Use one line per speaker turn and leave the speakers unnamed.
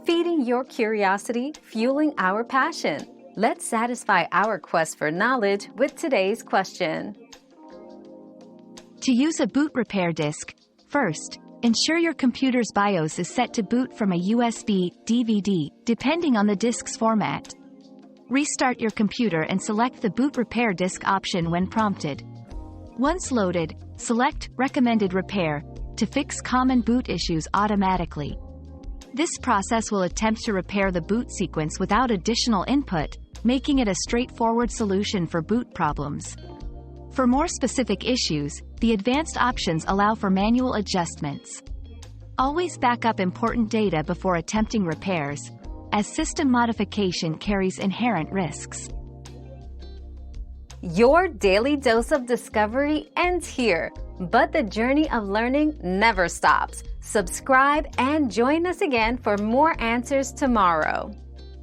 feeding your curiosity, fueling our passion. Let's satisfy our quest for knowledge with today's question.
To use a boot repair disk, first, ensure your computer's BIOS is set to boot from a USB, DVD, depending on the disk's format. Restart your computer and select the boot repair disk option when prompted. Once loaded, select Recommended Repair to fix common boot issues automatically. This process will attempt to repair the boot sequence without additional input, making it a straightforward solution for boot problems. For more specific issues, the advanced options allow for manual adjustments. Always back up important data before attempting repairs, as system modification carries inherent risks.
Your daily dose of discovery ends here, but the journey of learning never stops. Subscribe and join us again for more answers tomorrow.